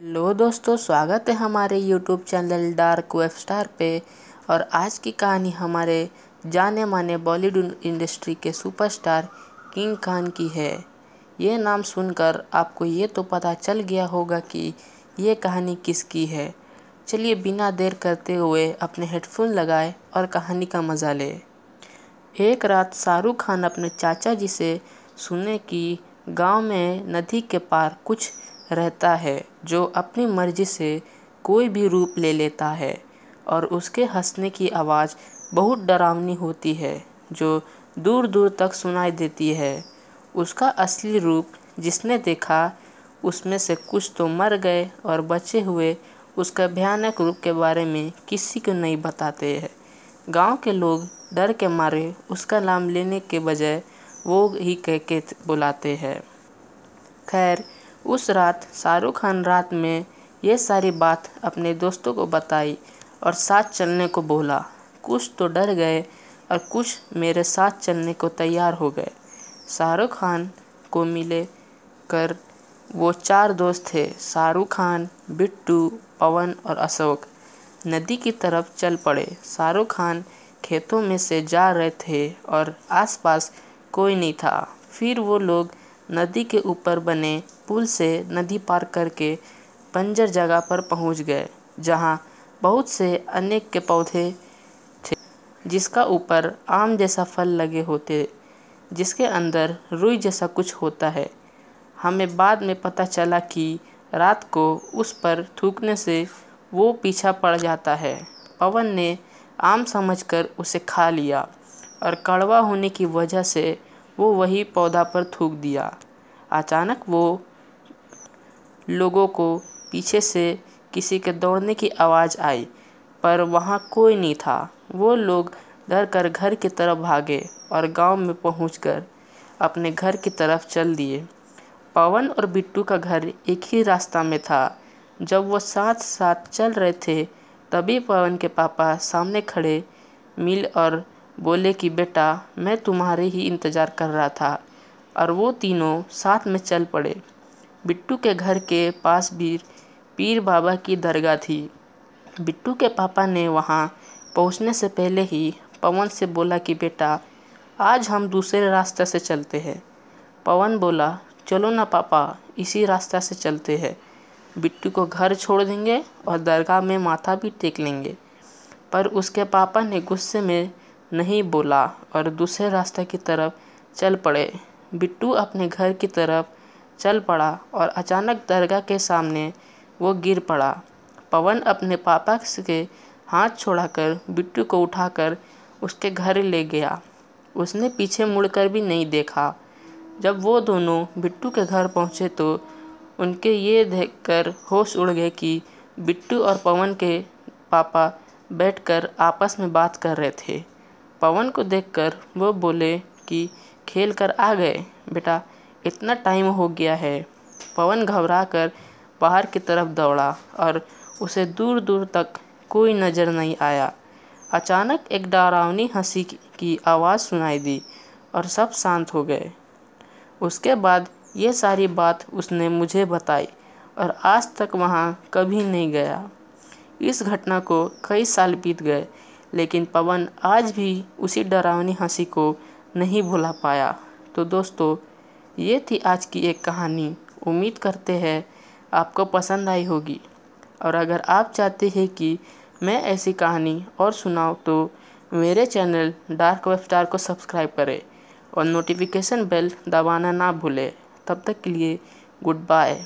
Hello दोस्तों, स्वागत है हमारे YouTube channel dark web star पे। और आज की कहानी हमारे जाने माने बॉलीवुड इंडस्ट्री के सुपरस्टार किंग खान की है। ये नाम सुनकर आपको ये तो पता चल गया होगा कि ये कहानी किसकी है। चलिए बिना देर करते हुए अपने हेडफोन लगाए और कहानी का मज़ा ले। एक रात शाहरुख खान अपने चाचा जी से सुने कि गांव में नदी के पार कुछ रहता है जो अपनी मर्जी से कोई भी रूप ले लेता है और उसके हंसने की आवाज़ बहुत डरावनी होती है जो दूर दूर तक सुनाई देती है। उसका असली रूप जिसने देखा उसमें से कुछ तो मर गए और बचे हुए उसका भयानक रूप के बारे में किसी को नहीं बताते हैं। गांव के लोग डर के मारे उसका नाम लेने के बजाय वो ही कह के बुलाते हैं। खैर, उस रात शाहरुख खान रात में ये सारी बात अपने दोस्तों को बताई और साथ चलने को बोला। कुछ तो डर गए और कुछ मेरे साथ चलने को तैयार हो गए। शाहरुख खान को मिले कर वो 4 दोस्त थे, शाहरुख खान, बिट्टू, पवन और अशोक, नदी की तरफ चल पड़े। शाहरुख खान खेतों में से जा रहे थे और आसपास कोई नहीं था। फिर वो लोग नदी के ऊपर बने पुल से नदी पार करके बंजर जगह पर पहुंच गए जहां बहुत से अनेक के पौधे थे जिसका ऊपर आम जैसा फल लगे होते जिसके अंदर रुई जैसा कुछ होता है। हमें बाद में पता चला कि रात को उस पर थूकने से वो पीछा पड़ जाता है। पवन ने आम समझकर उसे खा लिया और कड़वा होने की वजह से वो वही पौधा पर थूक दिया। अचानक वो लोगों को पीछे से किसी के दौड़ने की आवाज़ आई, पर वहाँ कोई नहीं था। वो लोग डर कर घर की तरफ भागे और गांव में पहुंचकर अपने घर की तरफ चल दिए। पवन और बिट्टू का घर एक ही रास्ता में था। जब वो साथ साथ चल रहे थे तभी पवन के पापा सामने खड़े मिल और बोले कि बेटा, मैं तुम्हारे ही इंतज़ार कर रहा था। और वो तीनों साथ में चल पड़े। बिट्टू के घर के पास भी पीर बाबा की दरगाह थी। बिट्टू के पापा ने वहाँ पहुँचने से पहले ही पवन से बोला कि बेटा, आज हम दूसरे रास्ते से चलते हैं। पवन बोला, चलो ना पापा, इसी रास्ते से चलते हैं। बिट्टू को घर छोड़ देंगे और दरगाह में माथा भी टेक लेंगे। पर उसके पापा ने गुस्से में नहीं बोला और दूसरे रास्ते की तरफ चल पड़े। बिट्टू अपने घर की तरफ चल पड़ा और अचानक दरगाह के सामने वो गिर पड़ा। पवन अपने पापा के हाथ छुड़ाकर बिट्टू को उठाकर उसके घर ले गया। उसने पीछे मुड़कर भी नहीं देखा। जब वो दोनों बिट्टू के घर पहुँचे तो उनके ये देखकर होश उड़ गए कि बिट्टू और पवन के पापा बैठकर आपस में बात कर रहे थे। पवन को देखकर वो बोले कि खेल कर आ गए बेटा, इतना टाइम हो गया है। पवन घबरा कर बाहर की तरफ दौड़ा और उसे दूर दूर तक कोई नज़र नहीं आया। अचानक एक डरावनी हंसी की आवाज़ सुनाई दी और सब शांत हो गए। उसके बाद ये सारी बात उसने मुझे बताई और आज तक वहाँ कभी नहीं गया। इस घटना को कई साल बीत गए लेकिन पवन आज भी उसी डरावनी हंसी को नहीं भुला पाया। तो दोस्तों, ये थी आज की एक कहानी। उम्मीद करते हैं आपको पसंद आई होगी। और अगर आप चाहते हैं कि मैं ऐसी कहानी और सुनाऊं तो मेरे चैनल डार्क वेब स्टार को सब्सक्राइब करें और नोटिफिकेशन बेल दबाना ना भूलें। तब तक के लिए गुड बाय।